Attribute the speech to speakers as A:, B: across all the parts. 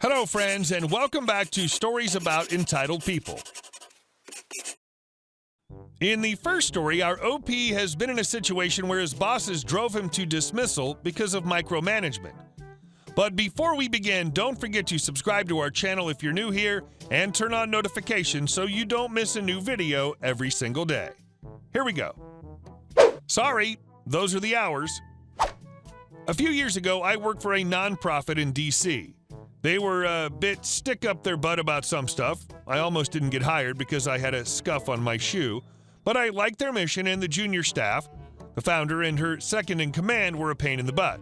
A: Hello, friends, and welcome back to Stories About Entitled People. In the first story, our OP has been in a situation where his bosses drove him to dismissal because of micromanagement. But before we begin, don't forget to subscribe to our channel if you're new here and turn on notifications so you don't miss a new video every single day. Here we go. Sorry, those are the hours. A few years ago, I worked for a nonprofit in DC. They were a bit stick up their butt about some stuff. I almost didn't get hired because I had a scuff on my shoe, but I liked their mission and the junior staff. The founder and her second-in-command were a pain in the butt.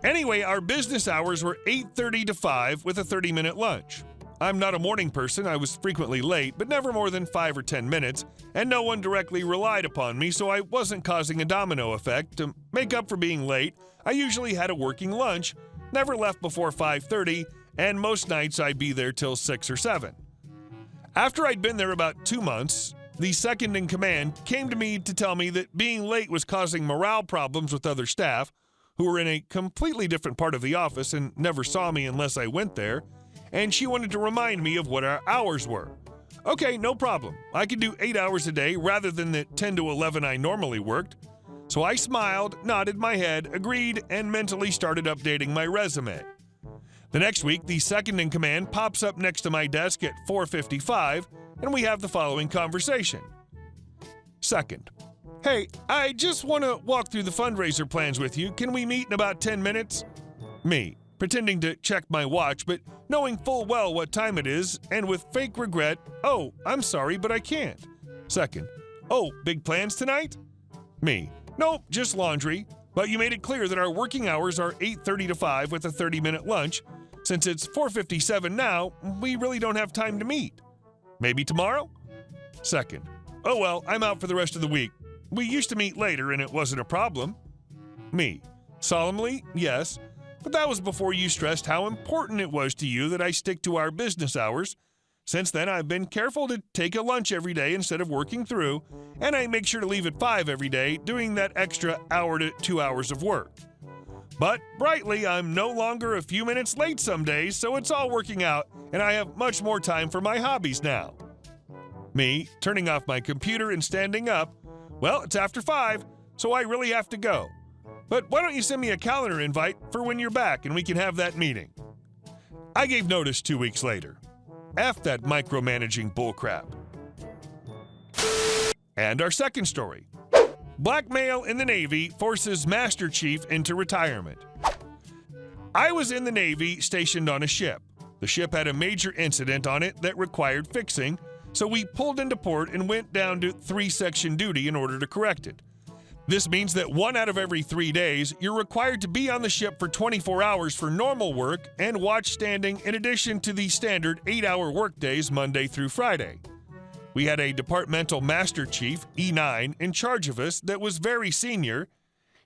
A: Anyway, our business hours were 8:30 to 5 with a 30-minute lunch. I'm not a morning person. I was frequently late, but never more than 5 or 10 minutes, and no one directly relied upon me, so I wasn't causing a domino effect. To make up for being late, I usually had a working lunch, never left before 5:30, and most nights I'd be there till 6 or 7. After I'd been there about 2 months, the second-in-command came to me to tell me that being late was causing morale problems with other staff, who were in a completely different part of the office and never saw me unless I went there, and she wanted to remind me of what our hours were. Okay, no problem. I could do 8 hours a day rather than the 10 to 11 I normally worked. So I smiled, nodded my head, agreed, and mentally started updating my resume. The next week, the second-in-command pops up next to my desk at 4:55, and we have the following conversation. Second: Hey, I just want to walk through the fundraiser plans with you. Can we meet in about 10 minutes? Me, pretending to check my watch, but knowing full well what time it is, and with fake regret, oh, I'm sorry, but I can't. Second: Oh, big plans tonight? Me, nope, just laundry. But you made it clear that our working hours are 8:30 to 5 with a 30-minute lunch. Since it's 4:57 now, we really don't have time to meet. Maybe tomorrow? Second: Oh, well, I'm out for the rest of the week. We used to meet later and it wasn't a problem. Me, solemnly, yes, but that was before you stressed how important it was to you that I stick to our business hours. Since then, I've been careful to take a lunch every day instead of working through, and I make sure to leave at 5 every day, doing that extra hour to 2 hours of work. But brightly, I'm no longer a few minutes late some days, so it's all working out, and I have much more time for my hobbies now. Me, turning off my computer and standing up. Well, it's after 5, so I really have to go. But why don't you send me a calendar invite for when you're back and we can have that meeting? I gave notice 2 weeks later. F that micromanaging bullcrap. And our second story. Blackmail in the Navy forces Master Chief into retirement. I was in the Navy stationed on a ship. The ship had a major incident on it that required fixing, so we pulled into port and went down to 3-section duty in order to correct it. This means that 1 out of every 3 days, you're required to be on the ship for 24 hours for normal work and watch standing in addition to the standard 8-hour workdays Monday through Friday. We had a departmental master chief, E9, in charge of us that was very senior.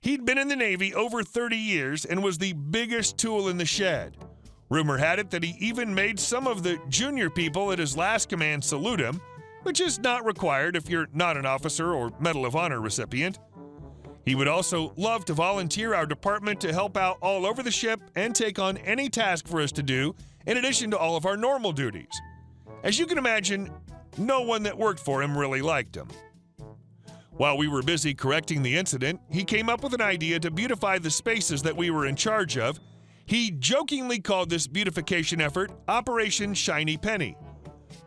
A: He'd been in the Navy over 30 years and was the biggest tool in the shed. Rumor had it that he even made some of the junior people at his last command salute him, which is not required if you're not an officer or Medal of Honor recipient. He would also love to volunteer our department to help out all over the ship and take on any task for us to do, in addition to all of our normal duties. As you can imagine, no one that worked for him really liked him. While we were busy correcting the incident, he came up with an idea to beautify the spaces that we were in charge of. He jokingly called this beautification effort Operation Shiny Penny.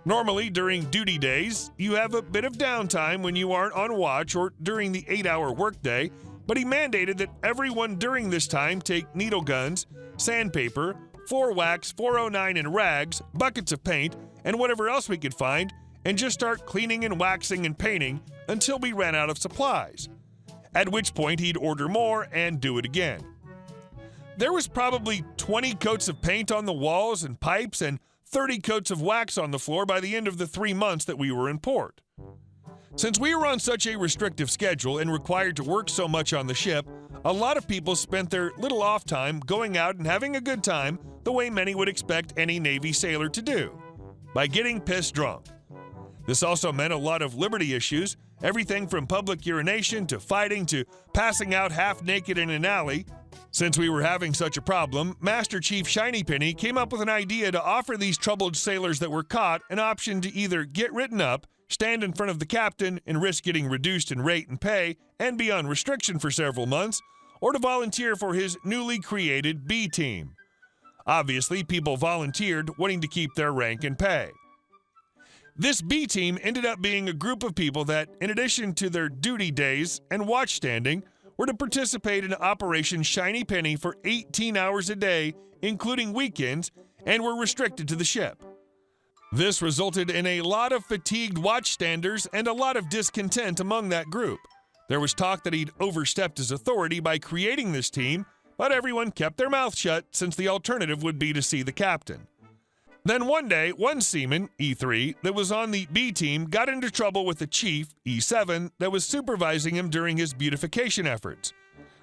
A: Normally, during duty days, you have a bit of downtime when you aren't on watch or during the 8-hour workday, but he mandated that everyone during this time take needle guns, sandpaper, floor wax, 409 and rags, buckets of paint, and whatever else we could find, and just start cleaning and waxing and painting until we ran out of supplies, at which point he'd order more and do it again. There was probably 20 coats of paint on the walls and pipes and 30 coats of wax on the floor by the end of the 3 months that we were in port. Since we were on such a restrictive schedule and required to work so much on the ship, a lot of people spent their little off time going out and having a good time the way many would expect any Navy sailor to do, by getting pissed drunk. This also meant a lot of liberty issues, everything from public urination to fighting to passing out half naked in an alley, Since we were having such a problem, Master Chief Shiny Penny came up with an idea to offer these troubled sailors that were caught an option to either get written up, stand in front of the captain and risk getting reduced in rate and pay and be on restriction for several months, or to volunteer for his newly created B team. Obviously, people volunteered, wanting to keep their rank and pay. This B team ended up being a group of people that, in addition to their duty days and watch standing, were to participate in Operation Shiny Penny for 18 hours a day, including weekends, and were restricted to the ship. This resulted in a lot of fatigued watchstanders and a lot of discontent among that group. There was talk that he'd overstepped his authority by creating this team, but everyone kept their mouth shut since the alternative would be to see the captain. Then one day, one seaman, E3, that was on the B team got into trouble with the chief, E7, that was supervising him during his beautification efforts.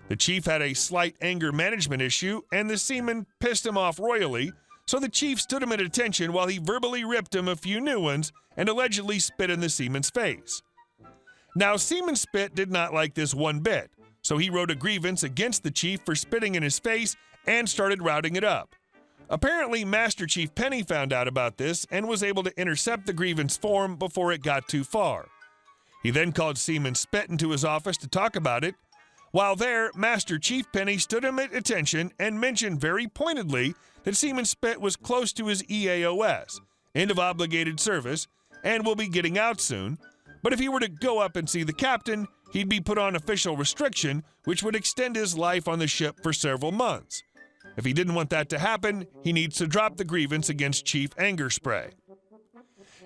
A: The chief had a slight anger management issue, and the seaman pissed him off royally, so the chief stood him at attention while he verbally ripped him a few new ones and allegedly spit in the seaman's face. Now, Seaman Spit did not like this one bit, so he wrote a grievance against the chief for spitting in his face and started routing it up. Apparently, Master Chief Penny found out about this and was able to intercept the grievance form before it got too far. He then called Seaman Spit into his office to talk about it. While there, Master Chief Penny stood him at attention and mentioned very pointedly that Seaman Spit was close to his EAOS, end of obligated service, and will be getting out soon, but if he were to go up and see the captain, he'd be put on official restriction, which would extend his life on the ship for several months. If he didn't want that to happen, he needs to drop the grievance against Chief Anger Spray.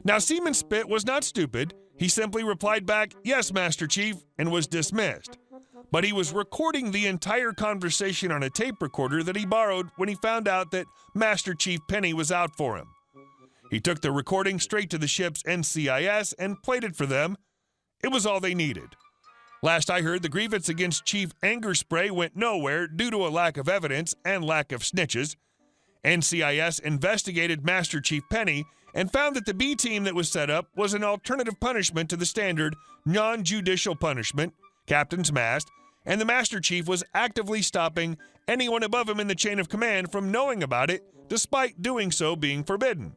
A: Now, Seaman Spit was not stupid. He simply replied back, "Yes, Master Chief," and was dismissed. But he was recording the entire conversation on a tape recorder that he borrowed when he found out that Master Chief Penny was out for him. He took the recording straight to the ship's NCIS and played it for them. It was all they needed. Last I heard, the grievance against Chief Anger Spray went nowhere due to a lack of evidence and lack of snitches. NCIS investigated Master Chief Penny and found that the B team that was set up was an alternative punishment to the standard non-judicial punishment, Captain's Mast, and the Master Chief was actively stopping anyone above him in the chain of command from knowing about it, despite doing so being forbidden.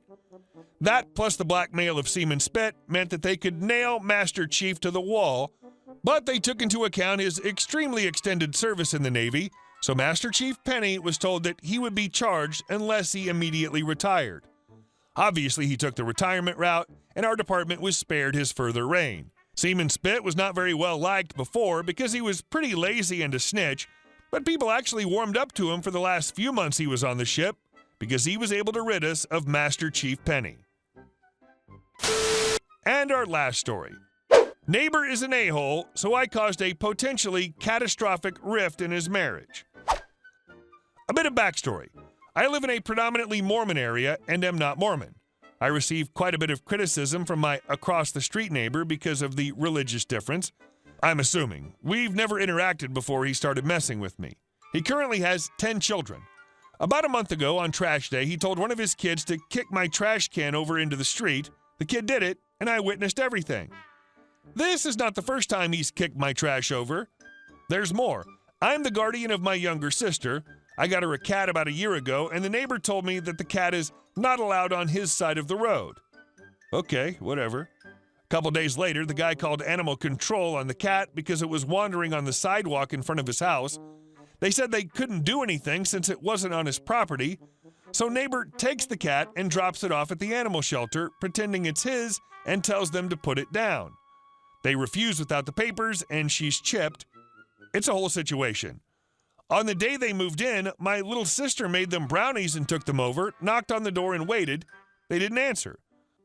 A: That, plus the blackmail of Seaman Spit, meant that they could nail Master Chief to the wall, but they took into account his extremely extended service in the Navy, so Master Chief Penny was told that he would be charged unless he immediately retired. Obviously, he took the retirement route, and our department was spared his further reign. Seaman Spit was not very well liked before because he was pretty lazy and a snitch, but people actually warmed up to him for the last few months he was on the ship because he was able to rid us of Master Chief Penny. And our last story. Neighbor is an a-hole, so I caused a potentially catastrophic rift in his marriage. A bit of backstory. I live in a predominantly Mormon area and am not Mormon. I received quite a bit of criticism from my across-the-street neighbor because of the religious difference. I'm assuming. We've never interacted before he started messing with me. He currently has 10 children. About a month ago, on trash day, he told one of his kids to kick my trash can over into the street. The kid did it, and I witnessed everything. This is not the first time he's kicked my trash over. There's more. I'm the guardian of my younger sister. I got her a cat about a year ago, and the neighbor told me that the cat is not allowed on his side of the road. Okay, whatever. A couple days later, the guy called animal control on the cat because it was wandering on the sidewalk in front of his house. They said they couldn't do anything since it wasn't on his property, so neighbor takes the cat and drops it off at the animal shelter, pretending it's his, and tells them to put it down. They refuse without the papers, and she's chipped. It's a whole situation. On the day they moved in, my little sister made them brownies and took them over, knocked on the door and waited. They didn't answer.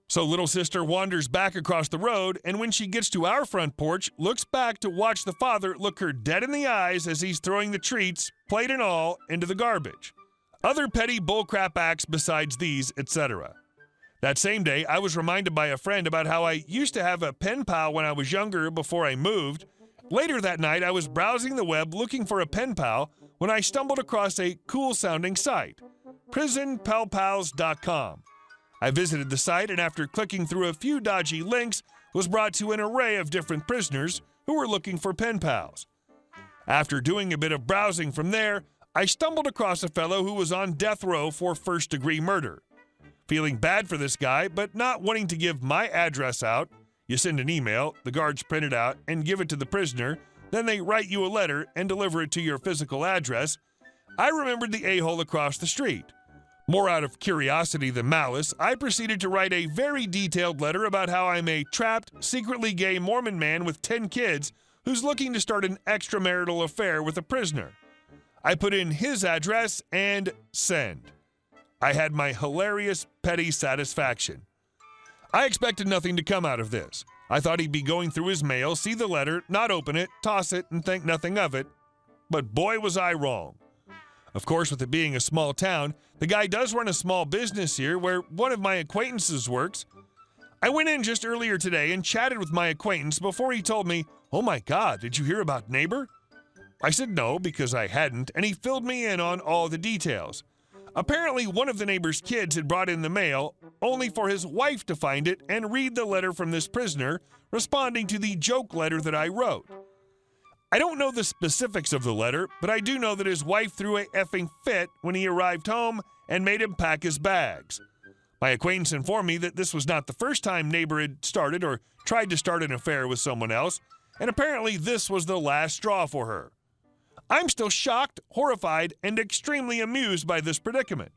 A: So little sister wanders back across the road, and when she gets to our front porch, looks back to watch the father look her dead in the eyes as he's throwing the treats, plate and all, into the garbage. Other petty bullcrap acts besides these, etc. That same day, I was reminded by a friend about how I used to have a pen pal when I was younger before I moved. Later that night, I was browsing the web looking for a pen pal when I stumbled across a cool-sounding site, prisonpalpals.com. I visited the site, and after clicking through a few dodgy links, was brought to an array of different prisoners who were looking for pen pals. After doing a bit of browsing from there, I stumbled across a fellow who was on death row for first-degree murder. Feeling bad for this guy, but not wanting to give my address out, you send an email, the guards print it out, and give it to the prisoner, then they write you a letter and deliver it to your physical address. I remembered the a-hole across the street. More out of curiosity than malice, I proceeded to write a very detailed letter about how I'm a trapped, secretly gay Mormon man with 10 kids who's looking to start an extramarital affair with a prisoner. I put in his address and send. I had my hilarious, petty satisfaction. I expected nothing to come out of this. I thought he'd be going through his mail, see the letter, not open it, toss it, and think nothing of it. But boy, was I wrong. Of course, with it being a small town, the guy does run a small business here where one of my acquaintances works. I went in just earlier today and chatted with my acquaintance before he told me, "Oh my God, did you hear about neighbor?" I said no because I hadn't, and he filled me in on all the details. Apparently, one of the neighbor's kids had brought in the mail, only for his wife to find it and read the letter from this prisoner, responding to the joke letter that I wrote. I don't know the specifics of the letter, but I do know that his wife threw a effing fit when he arrived home and made him pack his bags. My acquaintance informed me that this was not the first time neighbor had started or tried to start an affair with someone else, and apparently this was the last straw for her. I'm still shocked, horrified, and extremely amused by this predicament.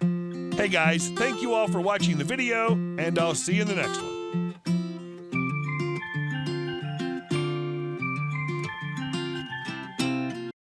A: Hey guys, thank you all for watching the video, and I'll see you in the next one.